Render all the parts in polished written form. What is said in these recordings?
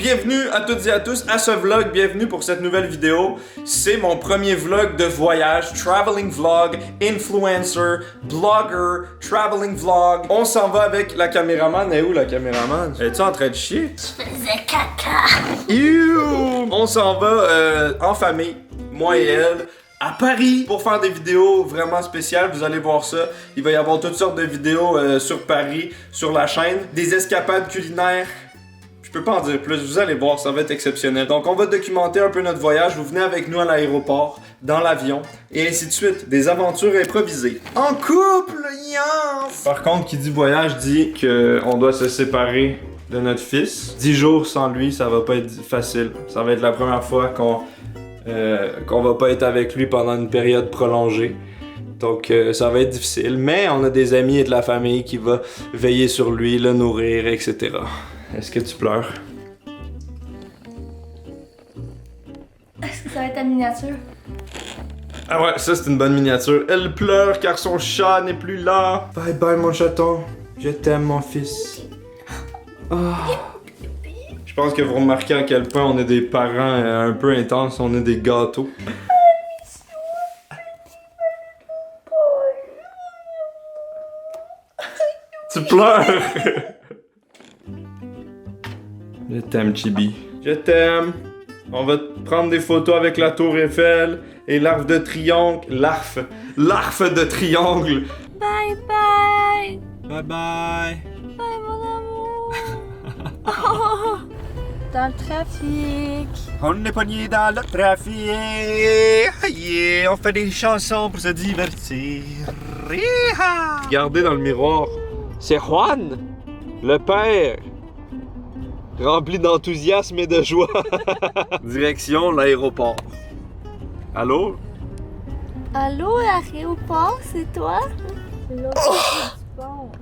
bienvenue à toutes et à tous à ce vlog, bienvenue pour cette nouvelle vidéo. C'est mon premier vlog de voyage, traveling vlog, influencer, blogger, traveling vlog. On s'en va avec la caméraman. Elle est où la caméraman? Es-tu en train de chier? Je faisais caca. Youh! On s'en va en famille, moi et elle, à Paris pour faire des vidéos vraiment spéciales. Vous allez voir ça. Il va y avoir toutes sortes de vidéos sur Paris, sur la chaîne. Des escapades culinaires. Je peux pas en dire plus, vous allez voir, ça va être exceptionnel. Donc on va documenter un peu notre voyage, vous venez avec nous à l'aéroport, dans l'avion, et ainsi de suite. Des aventures improvisées. En couple, yes! Par contre, qui dit voyage dit qu'on doit se séparer de notre fils. 10 jours sans lui, ça va pas être facile. Ça va être la première fois qu'on va pas être avec lui pendant une période prolongée. Donc ça va être difficile, mais on a des amis et de la famille qui vont veiller sur lui, le nourrir, etc. Est-ce que tu pleures? Est-ce que ça va être ta miniature? Ah ouais, ça c'est une bonne miniature. Elle pleure car son chat n'est plus là. Bye bye mon chaton. Je t'aime mon fils. Oh. Je pense que vous remarquez à quel point on est des parents un peu intenses, on est des gâteaux. Tu pleures! Je t'aime, Chibi. Je t'aime. On va prendre des photos avec la tour Eiffel et l'arc de triangle. L'arc de triangle. Bye bye! Bye bye. Bye mon amour! Dans le trafic. On est pogné dans le trafic. Yeah, on fait des chansons pour se divertir. Yeah. Regardez dans le miroir. C'est Juan, le père. Rempli d'enthousiasme et de joie. Direction l'aéroport. Allô? Allô, aéroport, c'est toi?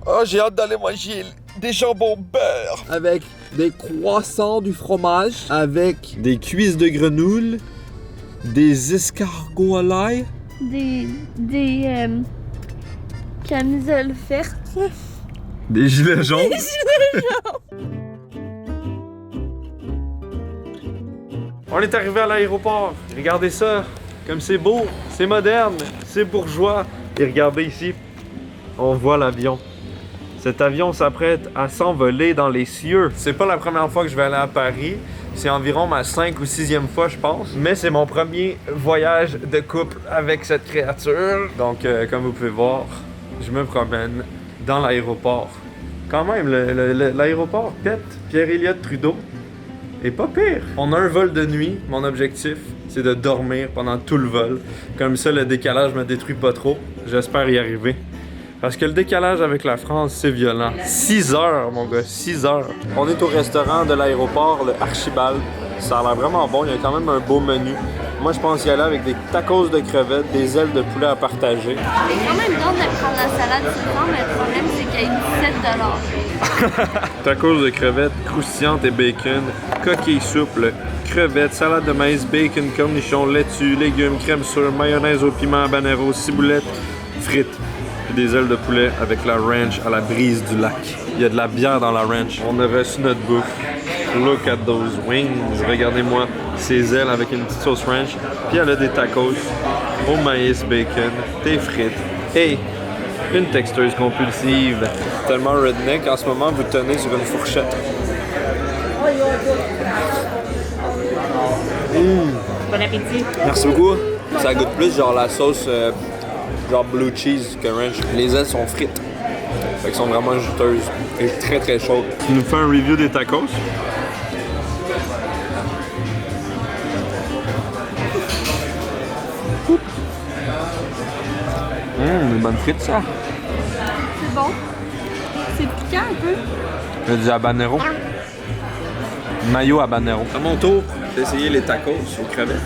Oh, j'ai hâte d'aller manger des jambons beurre. Avec des croissants du fromage, avec Des cuisses de grenouille. des escargots à l'ail. Des camisoles vertes. Des gilets jaunes. On est arrivé à l'aéroport. Regardez ça. Comme c'est beau, c'est moderne, c'est bourgeois. Et regardez ici, on voit l'avion. Cet avion s'apprête à s'envoler dans les cieux. C'est pas la première fois que je vais aller à Paris. C'est environ ma 5e ou 6e fois, je pense. Mais c'est mon premier voyage de couple avec cette créature. Donc, comme vous pouvez voir, je me promène dans l'aéroport. Quand même, l'aéroport pète. Pierre-Éliott Trudeau est pas pire. On a un vol de nuit. Mon objectif, c'est de dormir pendant tout le vol. Comme ça, le décalage me détruit pas trop. J'espère y arriver. Parce que le décalage avec la France, c'est violent. 6 heures, mon gars, 6 heures. On est au restaurant de l'aéroport, le Archibald. Ça a l'air vraiment bon, il y a quand même un beau menu. Moi, je pense y aller avec des tacos de crevettes, des ailes de poulet à partager. C'est quand même drôle de prendre la salade souvent, mais le problème, c'est qu'elle est 17$. Tacos de crevettes croustillantes et bacon, coquilles souples, crevettes, salade de maïs, bacon, cornichons, laitue, légumes, crème sûre, mayonnaise au piment habanero, ciboulette, frites. Puis des ailes de poulet avec la ranch à la brise du lac. Il y a de la bière dans la ranch. On a reçu notre bouffe. Look at those wings. Regardez-moi ces ailes avec une petite sauce ranch. Puis elle a des tacos au maïs, bacon, des frites et une textureuse compulsive. Tellement redneck, en ce moment, vous tenez sur une fourchette. Bon appétit. Merci beaucoup. Ça goûte plus genre la sauce genre blue cheese que ranch. Les ailes sont frites. Fait qu'elles sont vraiment juteuses et très très chaudes. Tu nous fais un review des tacos? Une bonne frite ça. C'est bon. C'est piquant un peu. Il y a du habanero. Mayo habanero. À mon tour d'essayer les tacos aux crevettes.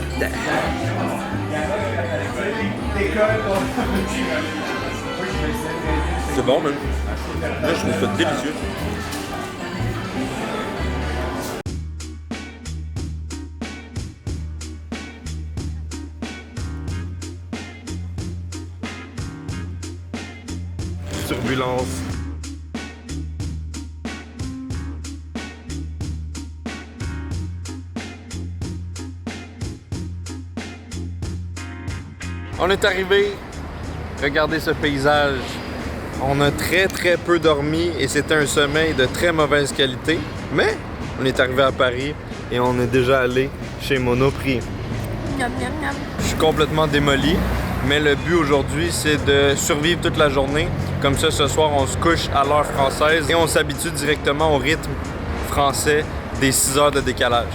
C'est bon, même. Là, je trouve ça délicieux. Turbulence. On est arrivé. Regardez ce paysage. On a très peu dormi et c'était un sommeil de très mauvaise qualité. Mais on est arrivé à Paris et on est déjà allé chez Monoprix. Miam, miam, miam. Je suis complètement démoli, mais le but aujourd'hui, c'est de survivre toute la journée. Comme ça, ce soir, on se couche à l'heure française et on s'habitue directement au rythme français des 6 heures de décalage.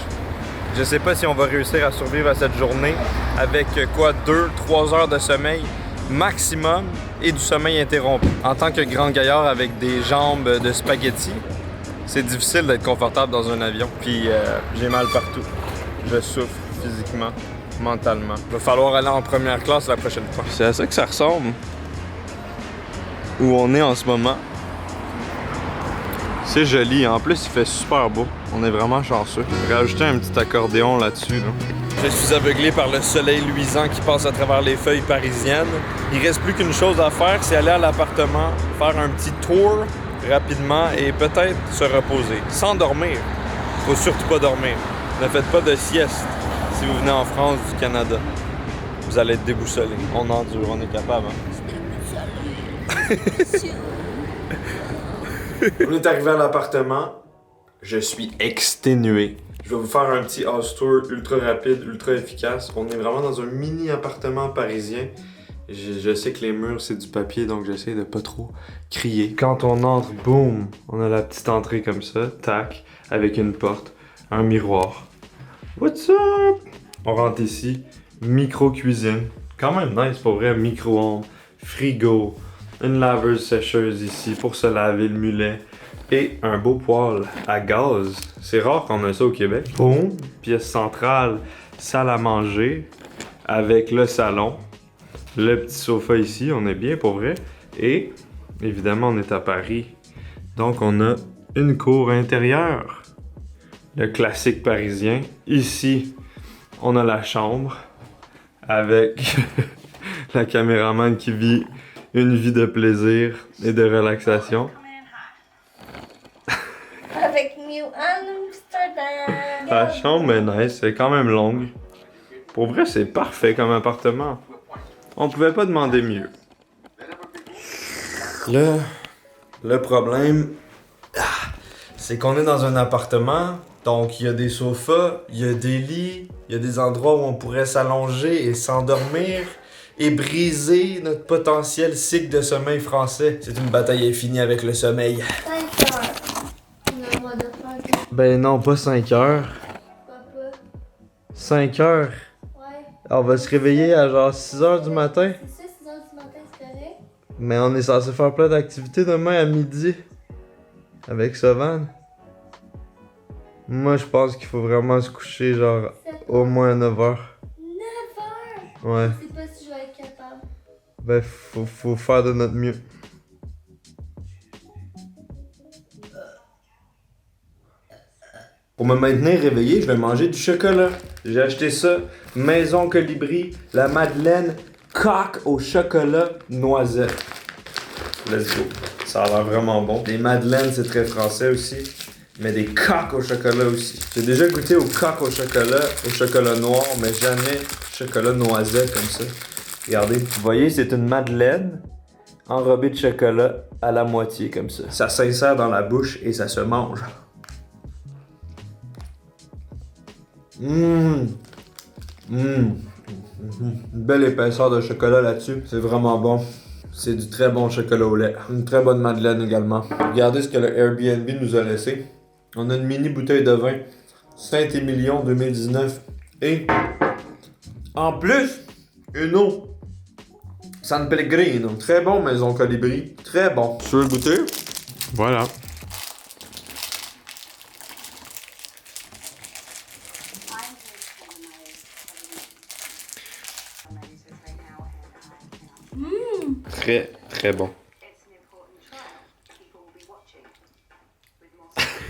Je sais pas si on va réussir à survivre à cette journée avec quoi, 2-3 heures de sommeil maximum et du sommeil interrompu. En tant que grand gaillard avec des jambes de spaghetti, c'est difficile d'être confortable dans un avion. Puis j'ai mal partout. Je souffre physiquement, mentalement. Il va falloir aller en première classe la prochaine fois. C'est à ça que ça ressemble. Où on est en ce moment. C'est joli. En plus, il fait super beau. On est vraiment chanceux. Rajouter un petit accordéon là-dessus. Là. Je suis aveuglé par le soleil luisant qui passe à travers les feuilles parisiennes. Il reste plus qu'une chose à faire, c'est aller à l'appartement, faire un petit tour rapidement et peut-être se reposer. Sans dormir. Faut surtout pas dormir. Ne faites pas de sieste si vous venez en France du Canada. Vous allez être déboussolé. On endure, on est capable. Hein? On est arrivé à l'appartement. Je suis exténué. Je vais vous faire un petit house tour ultra rapide, ultra efficace. On est vraiment dans un mini appartement parisien. Je sais que les murs c'est du papier, donc j'essaie de pas trop crier. Quand on entre, boum, on a la petite entrée comme ça, tac, avec une porte, un miroir. What's up? On rentre ici, micro-cuisine. Quand même nice pour vrai, micro-ondes, frigo, une laveuse sécheuse ici pour se laver le mulet. Et un beau poêle à gaz. C'est rare qu'on a ça au Québec. Boum, pièce centrale, salle à manger, avec le salon. Le petit sofa ici, on est bien pour vrai. Et évidemment, on est à Paris. Donc, on a une cour intérieure. Le classique parisien. Ici, on a la chambre avec la caméraman qui vit une vie de plaisir et de relaxation. Avec New Amsterdam. La chambre est nice, c'est quand même longue. Pour vrai, c'est parfait comme appartement. On pouvait pas demander mieux. Le problème, c'est qu'on est dans un appartement, donc il y a des sofas, il y a des lits, il y a des endroits où on pourrait s'allonger et s'endormir et briser notre potentiel cycle de sommeil français. C'est une bataille infinie avec le sommeil. 5 heures. Le mois de faire. Ben non, pas 5 heures. Papa. 5 heures? Ouais. On va se réveiller à genre 6 heures du matin. C'est ça, 6 heures du matin, c'est correct? Mais on est censé faire plein d'activités demain à midi. Avec Savan. Moi, je pense qu'il faut vraiment se coucher genre au moins 9 heures. 9 heures? Ouais. Je sais pas si je vais être capable. Ben, faut faire de notre mieux. Pour me maintenir réveillé, je vais manger du chocolat. J'ai acheté ça, Maison Colibri, la Madeleine coque au chocolat noisette. Let's go. Ça a l'air vraiment bon. Des madeleines, c'est très français aussi. Mais des coques au chocolat aussi. J'ai déjà goûté aux coques au chocolat noir, mais jamais chocolat noisette comme ça. Regardez. Vous voyez, c'est une madeleine enrobée de chocolat à la moitié comme ça. Ça s'insère dans la bouche et ça se mange. Une belle épaisseur de chocolat là-dessus. C'est vraiment bon. C'est du très bon chocolat au lait. Une très bonne madeleine également. Regardez ce que le Airbnb nous a laissé. On a une mini bouteille de vin. Saint-Émilion 2019. Et en plus, une eau. San Pellegrino. Très bon, Maison Colibri. Très bon. Tu veux le goûter? Voilà. Très, très bon.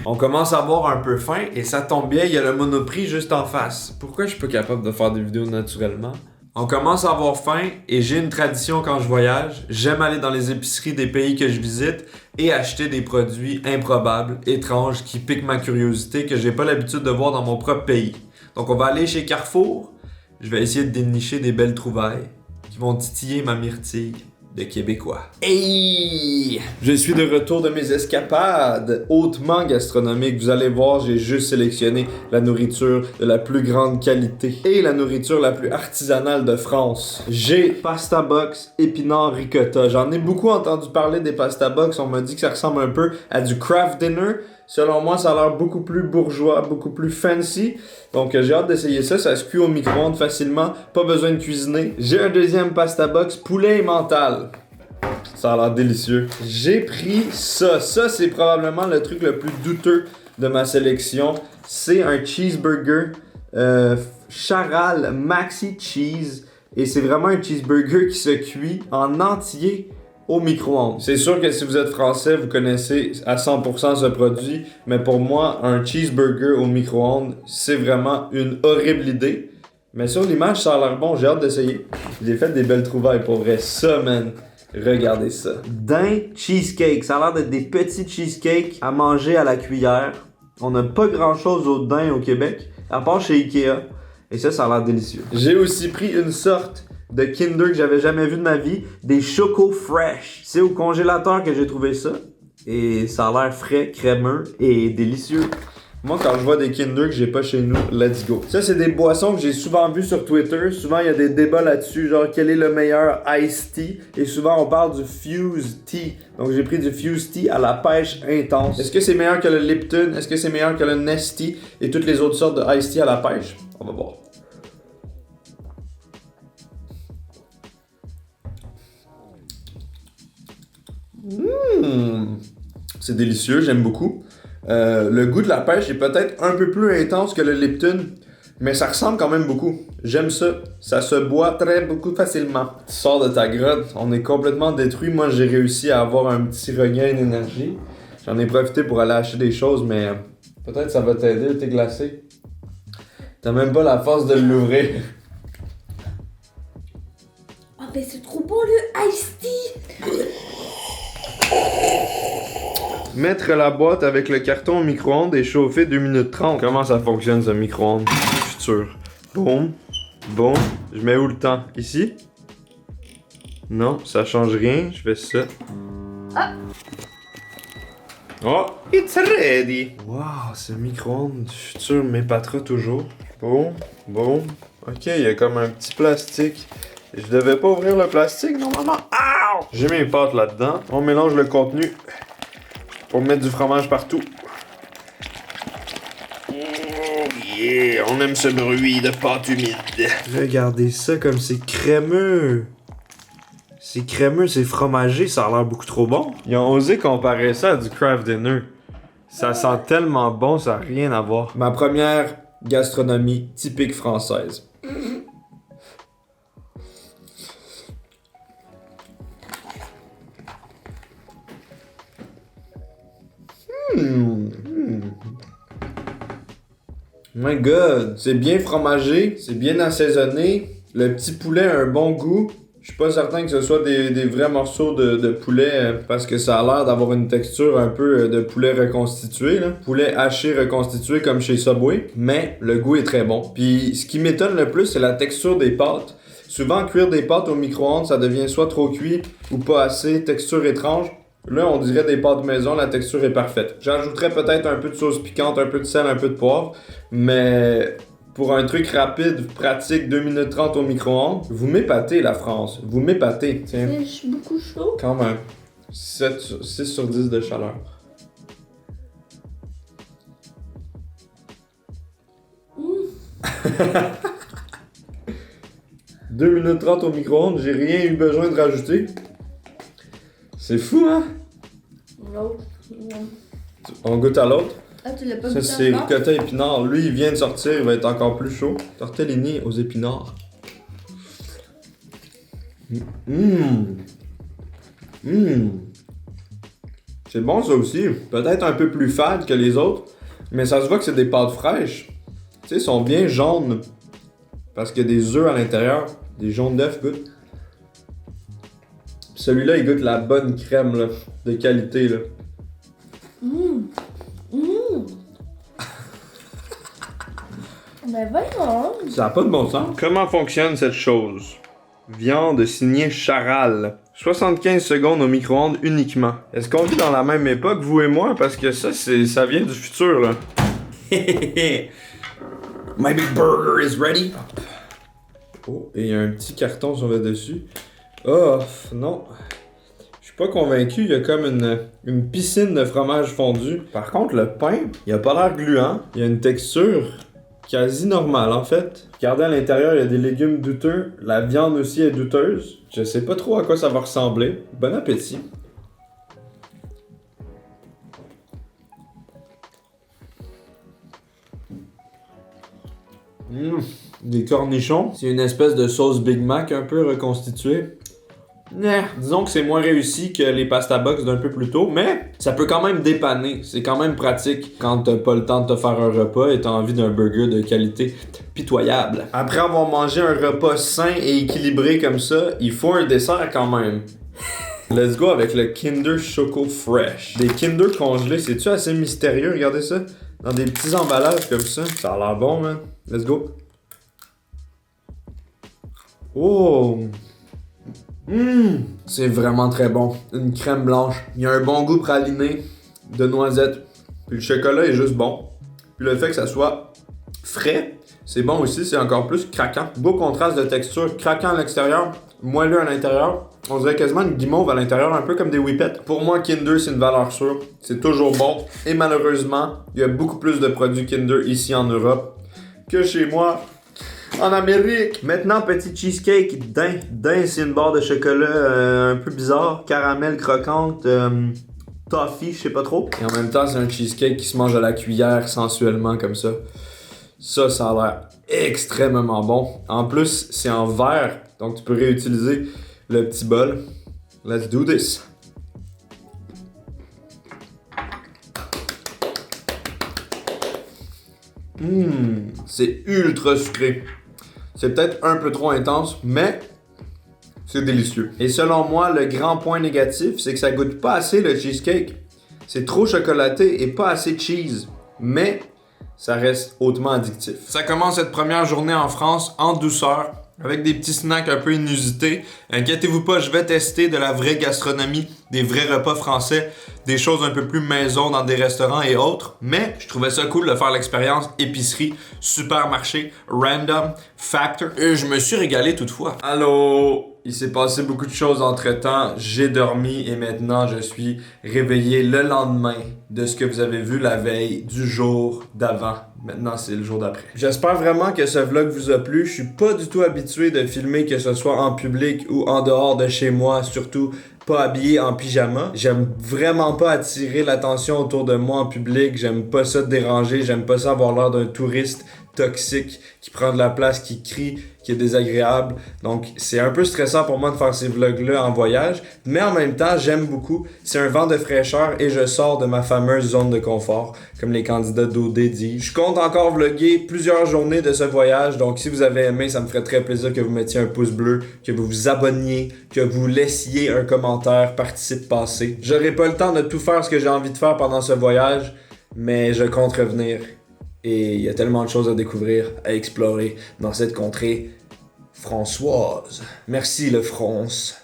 On commence à avoir un peu faim et ça tombe bien, il y a le Monoprix juste en face. Pourquoi je suis pas capable de faire des vidéos naturellement? On commence à avoir faim et j'ai une tradition quand je voyage. J'aime aller dans les épiceries des pays que je visite et acheter des produits improbables, étranges, qui piquent ma curiosité, que j'ai pas l'habitude de voir dans mon propre pays. Donc on va aller chez Carrefour. Je vais essayer de dénicher des belles trouvailles qui vont titiller ma myrtille de Québécois. Hey! Je suis de retour de mes escapades hautement gastronomiques. Vous allez voir, j'ai juste sélectionné la nourriture de la plus grande qualité et la nourriture la plus artisanale de France. J'ai pasta box épinards ricotta. J'en ai beaucoup entendu parler des pasta box. On m'a dit que ça ressemble un peu à du craft dinner. Selon moi, ça a l'air beaucoup plus bourgeois, beaucoup plus fancy. Donc, j'ai hâte d'essayer ça. Ça se cuit au micro-ondes facilement. Pas besoin de cuisiner. J'ai un deuxième pasta box poulet et mental. Ça a l'air délicieux. J'ai pris ça. Ça, c'est probablement le truc le plus douteux de ma sélection. C'est un cheeseburger Charal Maxi Cheese. Et c'est vraiment un cheeseburger qui se cuit en entier au micro-ondes. C'est sûr que si vous êtes français, vous connaissez à 100% ce produit, mais pour moi, un cheeseburger au micro-ondes, c'est vraiment une horrible idée. Mais sur l'image, ça a l'air bon, j'ai hâte d'essayer. J'ai fait des belles trouvailles pour vrai. Ça, man, regardez ça. D'un cheesecake, ça a l'air d'être des petits cheesecakes à manger à la cuillère. On n'a pas grand-chose au daim au Québec, à part chez Ikea. Et ça a l'air délicieux. J'ai aussi pris une sorte de Kinder que j'avais jamais vu de ma vie, des Choco Fresh. C'est au congélateur que j'ai trouvé ça. Et ça a l'air frais, crémeux et délicieux. Moi, quand je vois des Kinder que j'ai pas chez nous, let's go. Ça, c'est des boissons que j'ai souvent vues sur Twitter. Souvent, il y a des débats là-dessus, genre quel est le meilleur Iced Tea. Et souvent, on parle du Fuse Tea. Donc, j'ai pris du Fuse Tea à la pêche intense. Est-ce que c'est meilleur que le Lipton? Est-ce que c'est meilleur que le Nestea? Et toutes les autres sortes de Iced Tea à la pêche? On va voir. C'est délicieux, j'aime beaucoup. Le goût de la pêche est peut-être un peu plus intense que le Lipton, mais ça ressemble quand même beaucoup. J'aime ça. Ça se boit beaucoup facilement. Tu sors de ta grotte, on est complètement détruit. Moi, j'ai réussi à avoir un petit regain d'énergie. J'en ai profité pour aller acheter des choses, mais peut-être ça va t'aider, le thé glacé. T'as même pas la force de l'ouvrir. Oh, ben c'est trop bon le Iced Tea! Mettre la boîte avec le carton au micro-ondes et chauffer 2 minutes 30. Comment ça fonctionne ce micro-ondes futur? Boum, boum. Je mets où le temps? Ici? Non, ça change rien. Je fais ça. Ah! Oh, it's ready! Wow, ce micro-ondes du futur m'épatera toujours. Boum, boum. Ok, il y a comme un petit plastique. Je devais pas ouvrir le plastique normalement. Ow! J'ai mis mes pâtes là-dedans. On mélange le contenu pour mettre du fromage partout. Oh yeah, on aime ce bruit de pâte humide. Regardez ça comme c'est crémeux. C'est crémeux, c'est fromagé, ça a l'air beaucoup trop bon. Ils ont osé comparer ça à du craft dinner. Ça sent tellement bon, ça n'a rien à voir. Ma première gastronomie typique française. My god, c'est bien fromagé, c'est bien assaisonné. Le petit poulet a un bon goût. Je suis pas certain que ce soit des vrais morceaux de poulet parce que ça a l'air d'avoir une texture un peu de poulet reconstitué, là. Poulet haché reconstitué comme chez Subway. Mais le goût est très bon. Puis ce qui m'étonne le plus, c'est la texture des pâtes. Souvent, cuire des pâtes au micro-ondes, ça devient soit trop cuit ou pas assez, texture étrange. Là, on dirait des pâtes maison, la texture est parfaite. J'ajouterais peut-être un peu de sauce piquante, un peu de sel, un peu de poivre, mais pour un truc rapide, pratique, 2 minutes 30 au micro-ondes, vous m'épatez la France, vous m'épatez. Tiens, C'est beaucoup chaud. quand même, 6 sur 10 de chaleur. Mmh. 2 minutes 30 au micro-ondes, j'ai rien eu besoin de rajouter. C'est fou, hein? L'autre. On goûte à l'autre. Ah, tu l'as pas Ça, goûté c'est encore? ricotta épinard. Lui, il vient de sortir, il va être encore plus chaud. Tortellini aux épinards. C'est bon, ça aussi. Peut-être un peu plus fade que les autres, mais ça se voit que c'est des pâtes fraîches. Tu sais, ils sont bien jaunes. Parce qu'il y a des œufs à l'intérieur. Des jaunes d'œufs, goûte. Celui-là, il goûte la bonne crème, là, de qualité, là. Ben voyons. Ça n'a pas de bon sens. Comment fonctionne cette chose? Viande signée Charal. 75 secondes au micro-ondes uniquement. Est-ce qu'on vit dans la même époque, vous et moi? Parce que ça vient du futur, là. My big burger is ready. Oh, et il y a un petit carton sur le dessus. Oh, non. Je suis pas convaincu, il y a comme une piscine de fromage fondu. Par contre, le pain, il a pas l'air gluant. Il y a une texture quasi normale, en fait. Regardez à l'intérieur, il y a des légumes douteux. La viande aussi est douteuse. Je sais pas trop à quoi ça va ressembler. Bon appétit. Des cornichons. C'est une espèce de sauce Big Mac un peu reconstituée. Disons que c'est moins réussi que les pasta box d'un peu plus tôt, mais ça peut quand même dépanner. C'est quand même pratique quand t'as pas le temps de te faire un repas et t'as envie d'un burger de qualité pitoyable. Après avoir mangé un repas sain et équilibré comme ça, il faut un dessert quand même. Let's go avec le Kinder Choco Fresh. Des Kinder congelés, c'est-tu assez mystérieux? Regardez ça. Dans des petits emballages comme ça. Ça a l'air bon, man. Let's go. Oh! C'est vraiment très bon. Une crème blanche. Il y a un bon goût praliné de noisettes. Puis le chocolat est juste bon. Puis le fait que ça soit frais, c'est bon aussi. C'est encore plus craquant. Beau contraste de texture. Craquant à l'extérieur, moelleux à l'intérieur. On dirait quasiment une guimauve à l'intérieur, un peu comme des whippets. Pour moi, Kinder, c'est une valeur sûre. C'est toujours bon. Et malheureusement, il y a beaucoup plus de produits Kinder ici en Europe que chez moi en Amérique. Maintenant, petit cheesecake daim. Daim, c'est une barre de chocolat un peu bizarre. Caramel croquante, toffee, je sais pas trop. Et en même temps, c'est un cheesecake qui se mange à la cuillère sensuellement comme ça. Ça a l'air extrêmement bon. En plus, c'est en verre, donc tu peux réutiliser le petit bol. Let's do this. C'est ultra sucré. C'est peut-être un peu trop intense, mais c'est délicieux. Et selon moi, le grand point négatif, c'est que ça goûte pas assez le cheesecake. C'est trop chocolaté et pas assez cheese. Mais ça reste hautement addictif. Ça commence cette première journée en France en douceur, avec des petits snacks un peu inusités. Inquiétez-vous pas, je vais tester de la vraie gastronomie, des vrais repas français, des choses un peu plus maison dans des restaurants et autres. Mais je trouvais ça cool de faire l'expérience épicerie, supermarché, random, factor. Et je me suis régalé toutefois. Allô? Il s'est passé beaucoup de choses entre-temps. J'ai dormi et maintenant je suis réveillé le lendemain de ce que vous avez vu la veille du jour d'avant. Maintenant, c'est le jour d'après. J'espère vraiment que ce vlog vous a plu. Je suis pas du tout habitué de filmer, que ce soit en public ou en dehors de chez moi, surtout pas habillé en pyjama. J'aime vraiment pas attirer l'attention autour de moi en public. J'aime pas ça déranger. J'aime pas ça avoir l'air d'un touriste toxique qui prend de la place, qui crie, qui est désagréable. Donc, c'est un peu stressant pour moi de faire ces vlogs-là en voyage, mais en même temps, j'aime beaucoup. C'est un vent de fraîcheur et je sors de ma fameuse zone de confort, comme les candidats d'OD disent. Je compte encore vlogger plusieurs journées de ce voyage, donc si vous avez aimé, ça me ferait très plaisir que vous mettiez un pouce bleu, que vous vous abonniez, que vous laissiez un commentaire, participe passé. J'aurai pas le temps de tout faire ce que j'ai envie de faire pendant ce voyage, mais je compte revenir. Et il y a tellement de choses à découvrir, à explorer dans cette contrée françoise. Merci le France.